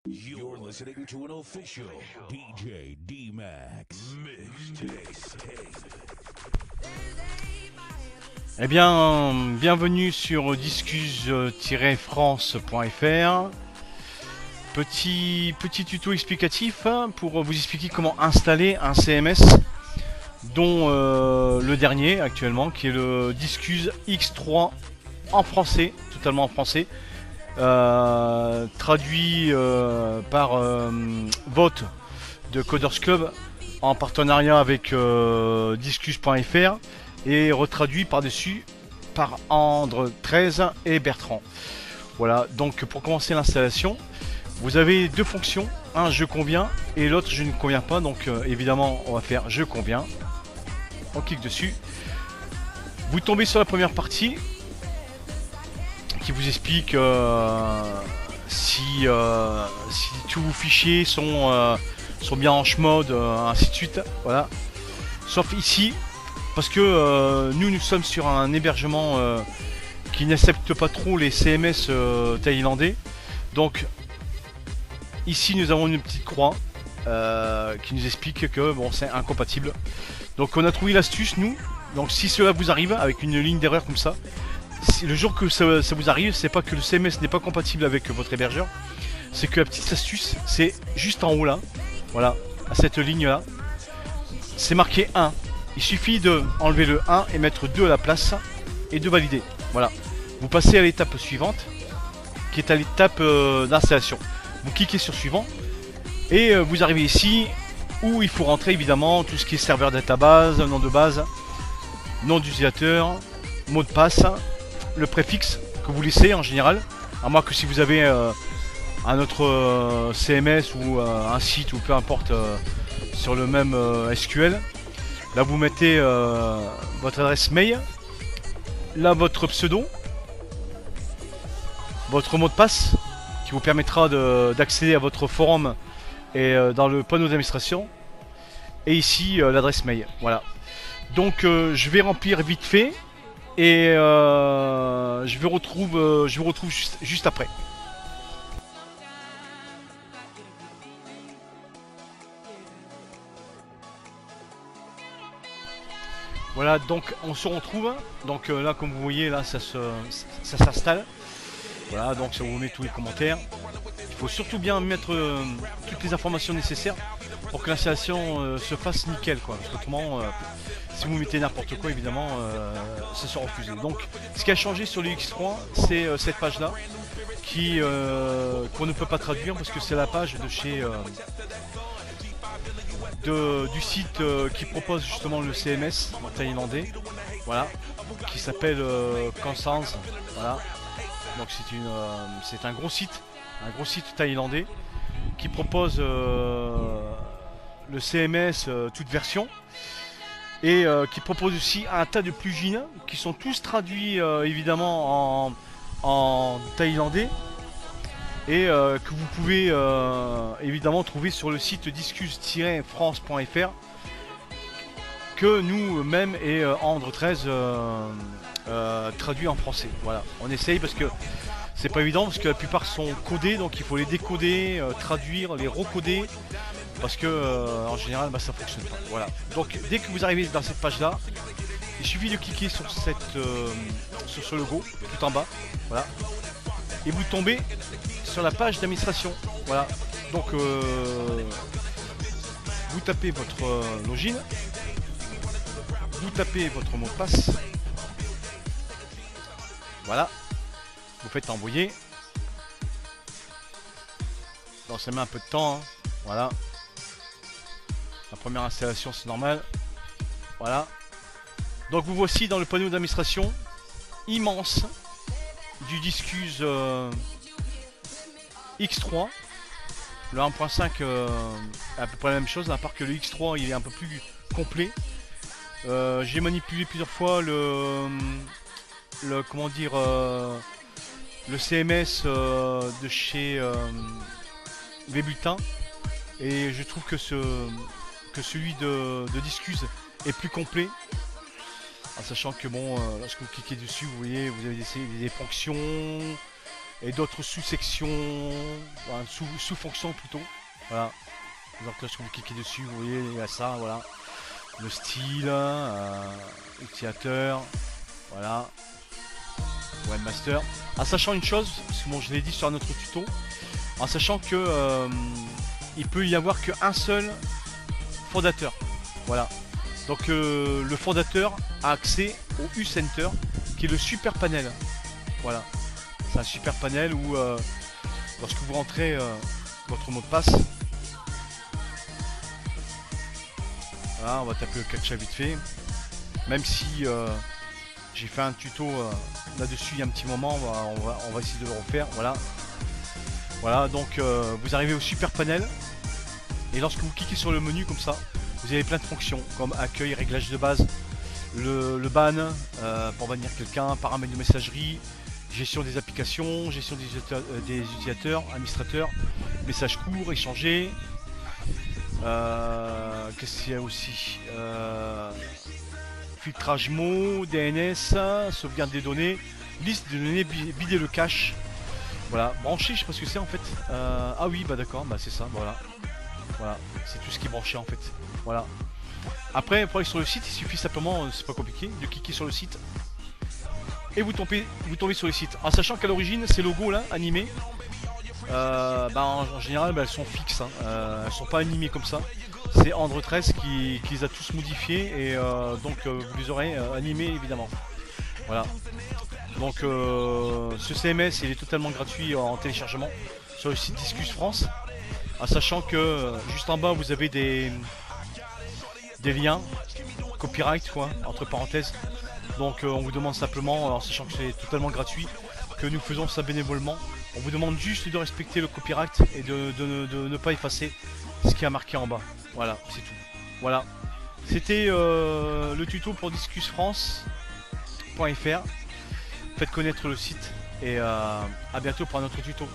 You're listening to an official DJ D-Max mixtape. Eh bien, bienvenue sur discuse-france.fr. Petit tuto explicatif pour vous expliquer comment installer un CMS, dont le dernier actuellement, qui est le Discuse X3 en français, totalement en français, traduit par vote de Coders Club en partenariat avec discuse.fr et retraduit par-dessus par Andre 13 et Bertrand. Voilà, donc pour commencer l'installation, vous avez deux fonctions, un je conviens et l'autre je ne conviens pas, donc évidemment on va faire je conviens, on clique dessus, vous tombez sur la première partie qui vous explique si tous vos fichiers sont bien en mode, ainsi de suite, voilà, sauf ici, parce que nous sommes sur un hébergement qui n'accepte pas trop les CMS thaïlandais, donc ici nous avons une petite croix qui nous explique que bon, c'est incompatible. Donc on a trouvé l'astuce nous, donc si cela vous arrive avec une ligne d'erreur comme ça, le jour que ça vous arrive, c'est pas que le CMS n'est pas compatible avec votre hébergeur, c'est que la petite astuce, c'est juste en haut là, voilà, à cette ligne là, c'est marqué 1. Il suffit de enlever le 1 et mettre 2 à la place et de valider. Voilà, vous passez à l'étape suivante, qui est à l'étape d'installation. Vous cliquez sur suivant et vous arrivez ici où il faut rentrer évidemment tout ce qui est serveur database, nom de base, nom d'utilisateur, mot de passe, le préfixe que vous laissez en général, à moins que si vous avez un autre CMS ou un site ou peu importe sur le même SQL. Là vous mettez votre adresse mail, là votre pseudo, votre mot de passe qui vous permettra d'accéder à votre forum et dans le panneau d'administration, et ici l'adresse mail. Voilà. Donc je vais remplir vite fait et je vous retrouve juste après. Voilà, donc on se retrouve. Donc là, comme vous voyez, là ça s'installe. Voilà, donc ça vous met tous les commentaires. Il faut surtout bien mettre toutes les informations nécessaires pour que l'installation se fasse nickel, quoi. Parce qu'autrement, si vous mettez n'importe quoi, évidemment, ça sera refusé. Donc, ce qui a changé sur le X3, c'est cette page-là qu'on ne peut pas traduire parce que c'est la page de chez du site qui propose justement le CMS en thaïlandais, voilà, qui s'appelle Kansans, voilà. Donc c'est un gros site thaïlandais qui propose le CMS toute version et qui propose aussi un tas de plugins qui sont tous traduits évidemment en thaïlandais et que vous pouvez évidemment trouver sur le site discuse-france.fr que nous-mêmes et Andre 13 traduit en français. Voilà, on essaye parce que c'est pas évident parce que la plupart sont codés, donc il faut les décoder, traduire, les recoder parce que en général bah, ça fonctionne pas. Voilà, donc dès que vous arrivez dans cette page là, il suffit de cliquer sur sur ce logo tout en bas, voilà, et vous tombez sur la page d'administration. Voilà, donc vous tapez votre login, vous tapez votre mot de passe, voilà, vous faites envoyer. Donc ça met un peu de temps, hein. Voilà, la première installation c'est normal, voilà. Donc vous voici dans le panneau d'administration immense du Discuse X3. Le 1.5 à peu près la même chose, à part que le X3 il est un peu plus complet. J'ai manipulé plusieurs fois le CMS de chez Webutin, et je trouve que celui de Discuse est plus complet, en sachant que bon, lorsque vous cliquez dessus, vous voyez, vous avez des fonctions, et d'autres sous-sections, enfin, sous-fonctions plutôt. Voilà. Donc là, si vous cliquez dessus, vous voyez, il y a ça, voilà. Le style, utilisateur, voilà. Webmaster. En sachant une chose, parce que bon, je l'ai dit sur un autre tuto, en sachant que il peut y avoir qu'un seul fondateur. Voilà. Donc le fondateur a accès au U-Center, qui est le super panel. Voilà. C'est un super panel où lorsque vous rentrez votre mot de passe, voilà, on va taper le captcha vite fait. Même si j'ai fait un tuto là-dessus il y a un petit moment, on va essayer de le refaire. Voilà. Voilà, donc vous arrivez au super panel. Et lorsque vous cliquez sur le menu comme ça, vous avez plein de fonctions comme accueil, réglage de base, le ban pour bannir quelqu'un, paramètres de messagerie, gestion des applications, gestion des utilisateurs, administrateurs, messages courts, échangés. Qu'est-ce qu'il y a aussi filtrage mots, DNS, sauvegarde des données, liste de données, vider le cache. Voilà, brancher, je sais pas ce que c'est en fait. Ah oui, bah d'accord, bah c'est ça, voilà. Voilà, c'est tout ce qui est branché en fait. Voilà. Après, pour aller sur le site, il suffit simplement, c'est pas compliqué, de cliquer sur le site. Et vous tombez sur le site. En sachant qu'à l'origine, ces logos là, animés, bah, en général, bah, elles sont fixes. Hein. Elles sont pas animées comme ça. C'est Andre 13 qui les a tous modifiés et donc vous les aurez animés évidemment. Voilà. Donc ce CMS il est totalement gratuit en téléchargement sur le site Discus France. En sachant que juste en bas vous avez des liens copyright quoi, entre parenthèses. Donc on vous demande simplement, en sachant que c'est totalement gratuit, que nous faisons ça bénévolement. On vous demande juste de respecter le copyright et de ne pas effacer ce qui a marqué en bas. Voilà, c'est tout. Voilà. C'était le tuto pour discusfrance.fr. Faites connaître le site et à bientôt pour un autre tuto.